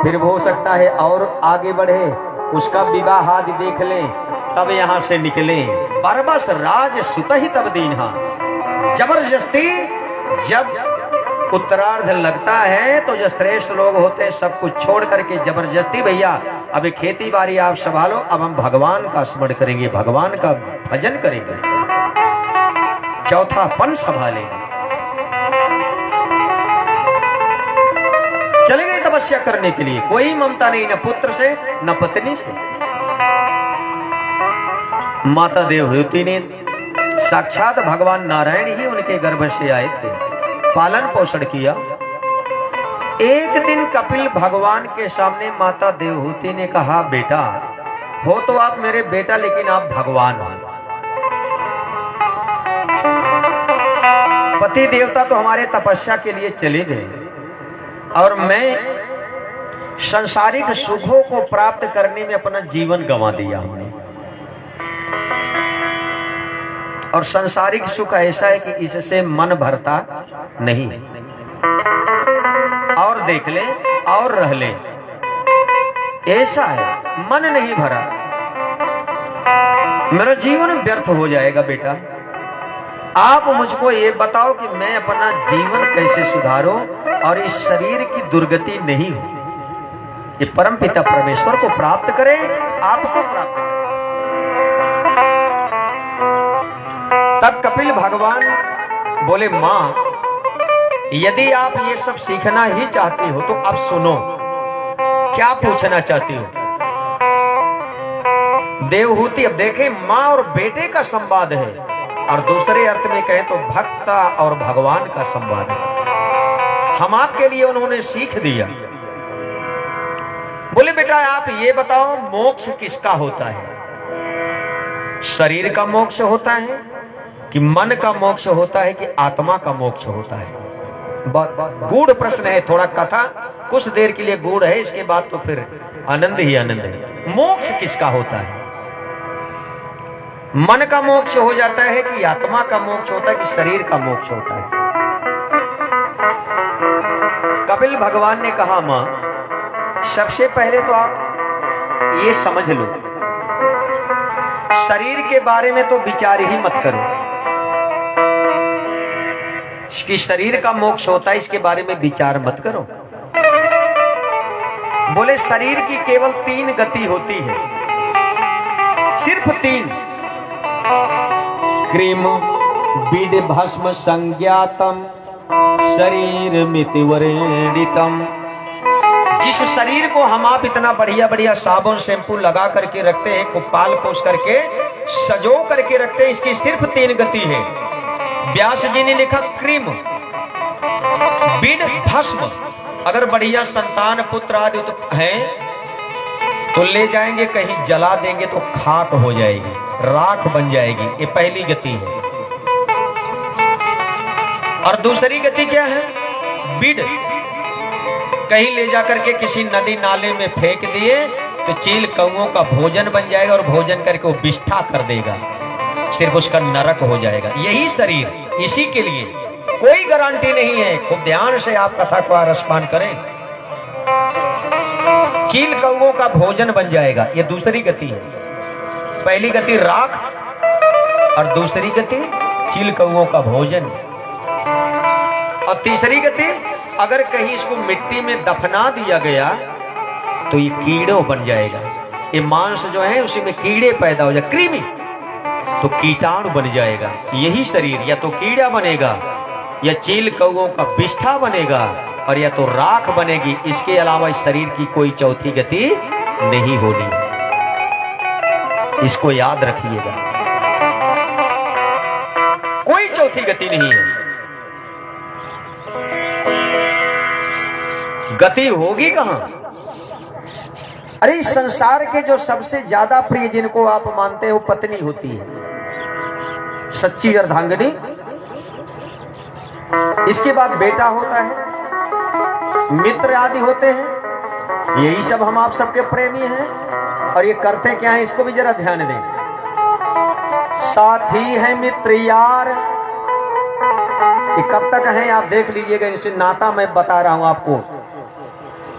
फिर हो सकता है और आगे बढ़े, उसका विवाह आदि देख ले, तब यहाँ से निकले। बरबस राज सुत ही तब दीन्हा। जबरदस्ती जब उत्तरार्ध लगता है तो जो श्रेष्ठ लोग होते हैं सब कुछ छोड़ करके जबरदस्ती, भैया अभी खेती बाड़ी आप संभालो, अब हम भगवान का स्मरण करेंगे, भगवान का भजन करेंगे, चौथापन संभालेंगे। चले गए तपस्या करने के लिए, कोई ममता नहीं, न पुत्र से न पत्नी से। माता देवहूति ने साक्षात भगवान नारायण ही उनके गर्भ से आए थे, पालन पोषण किया। एक दिन कपिल भगवान के सामने माता देवहूति ने कहा, बेटा हो तो आप मेरे बेटा, लेकिन आप भगवान हो। पति देवता तो हमारे तपस्या के लिए चले गए और मैं सांसारिक सुखों को प्राप्त करने में अपना जीवन गंवा दिया हमने। और सांसारिक सुख ऐसा है कि इससे मन भरता नहीं, और देख ले और रह ले, ऐसा है, मन नहीं भरा, मेरा जीवन व्यर्थ हो जाएगा। बेटा आप मुझको ये बताओ कि मैं अपना जीवन कैसे सुधारूं और इस शरीर की दुर्गति नहीं हो, ये परमपिता परमेश्वर को प्राप्त करें, आपको प्राप्त करें। तब कपिल भगवान बोले, मां यदि आप ये सब सीखना ही चाहती हो तो अब सुनो, क्या पूछना चाहती हो। देवहूति, अब देखें मां और बेटे का संवाद है, और दूसरे अर्थ में कहें तो भक्त और भगवान का संवाद है। हम आपके लिए उन्होंने सीख दिया। बोले बेटा आप ये बताओ, मोक्ष किसका होता है? शरीर का मोक्ष होता है कि मन का मोक्ष होता है कि आत्मा का मोक्ष होता है? गूढ़ प्रश्न है, थोड़ा कथा कुछ देर के लिए गूढ़ है, इसके बाद तो फिर आनंद ही आनंद है। मोक्ष किसका होता है? मन का मोक्ष हो जाता है कि आत्मा का मोक्ष होता है कि शरीर का मोक्ष होता है? कपिल भगवान ने कहा, मां सबसे पहले तो आप ये समझ लो, शरीर के बारे में तो विचार ही मत करो कि शरीर का मोक्ष होता है, इसके बारे में विचार मत करो। बोले शरीर की केवल 3 गति होती है, सिर्फ 3। क्रीम बीड भस्म संज्ञातम शरीर मितिवरेणितम। जिस शरीर को हम आप इतना बढ़िया बढ़िया साबुन शैम्पू लगा करके रखते हैं, को पाल पोष करके सजो करके रखते हैं, इसकी सिर्फ 3 गति है। व्यास जी ने लिखा क्रीम बीड भस्म। अगर बढ़िया संतान पुत्र आदि हैं तो ले जाएंगे, कहीं जला देंगे तो खाक हो जाएगी, राख बन जाएगी, ये पहली गति है। और दूसरी गति क्या है? बीड, कहीं ले जाकर के किसी नदी नाले में फेंक दिए तो चील कौओं का भोजन बन जाएगा, और भोजन करके वो विष्ठा कर देगा, सिर्फ उसका नरक हो जाएगा। यही शरीर, इसी के लिए कोई गारंटी नहीं है। खूब ध्यान से आप कथा को रसपान करें। चील कौओं का भोजन बन जाएगा, ये दूसरी गति है। पहली गति राख और दूसरी गति चील कौओं का भोजन। और तीसरी गति, अगर कहीं इसको मिट्टी में दफना दिया गया तो ये कीड़ों बन जाएगा। ये मांस जो है उसी में कीड़े पैदा हो जाए, कृमि, तो कीटाणु बन जाएगा। यही शरीर या तो कीड़ा बनेगा, या चील कौओं का विष्ठा बनेगा, और या तो राख बनेगी। इसके अलावा इस शरीर की कोई चौथी गति नहीं होनी, इसको याद रखिएगा। कोई चौथी गति नहीं है। गति होगी कहां? अरे इस संसार के जो सबसे ज्यादा प्रिय जिनको आप मानते हो पत्नी होती है, सच्ची अर्धांगिनी। इसके बाद बेटा होता है, मित्र आदि होते हैं। यही सब हम आप सबके प्रेमी हैं। और ये करते क्या है, इसको भी जरा ध्यान दें। साथी है मित्र यार, ये कब तक है आप देख लीजिएगा। इसे नाता मैं बता रहा हूं आपको।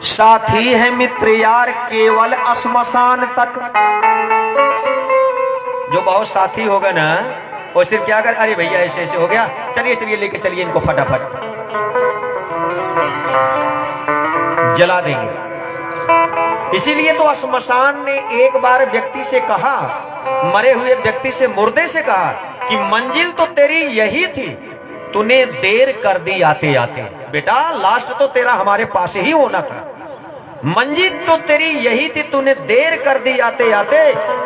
साथी है मित्र यार केवल श्मशान तक। जो बहुत साथी होगा ना वो सिर्फ क्या कर, अरे भैया ऐसे ऐसे हो गया, चलिए चलिए लेके चलिए इनको फटाफट जला देंगे। इसीलिए तो श्मशान ने एक बार व्यक्ति से कहा, मरे हुए व्यक्ति से, मुर्दे से कहा कि मंजिल तो तेरी यही थी, तूने देर कर दी आते आते। बेटा लास्ट तो तेरा हमारे पास ही होना था, मंजिल तो तेरी यही थी, तूने देर कर दी आते आते।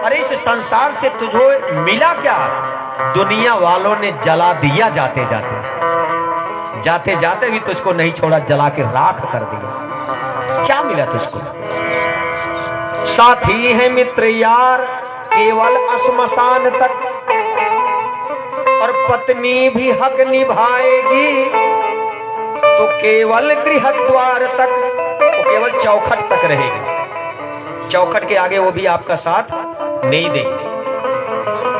अरे इस संसार से तुझे मिला क्या? दुनिया वालों ने जला दिया जाते जाते, जाते जाते भी तुझको नहीं छोड़ा, जला के राख कर दिया। क्या मिला तुझको? साथी है मित्र यार केवल श्मशान तक, और पत्नी भी हक निभाएगी तो केवल गृह द्वार तक, वो केवल चौखट तक रहेगी, चौखट के आगे वो भी आपका साथ नहीं देगी।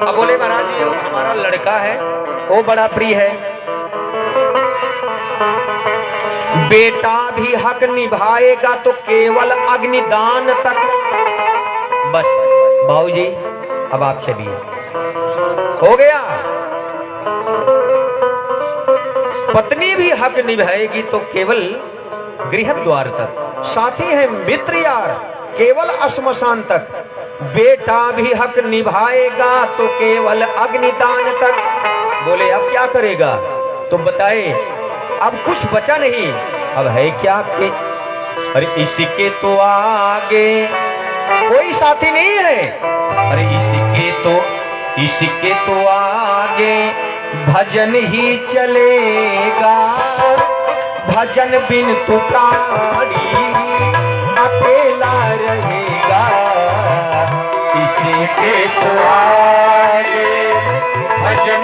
अब बोले महाराज जी हमारा लड़का है वो बड़ा प्रिय है, बेटा भी हक निभाएगा तो केवल अग्निदान तक। बस बाबूजी अब आप चलिए, हो गया। पत्नी भी हक निभाएगी तो केवल गृह द्वार तक, साथी है मित्र यार केवल श्मशान तक, बेटा भी हक निभाएगा तो केवल अग्निदान तक। बोले अब क्या करेगा? तो बताए अब कुछ बचा नहीं, अब है क्या कि अरे इसके तो आगे कोई साथी नहीं है, अरे इसके तो आगे भजन ही चलेगा, भजन बिन तू प्राणी अकेला रहेगा। इसके तो आगे भजन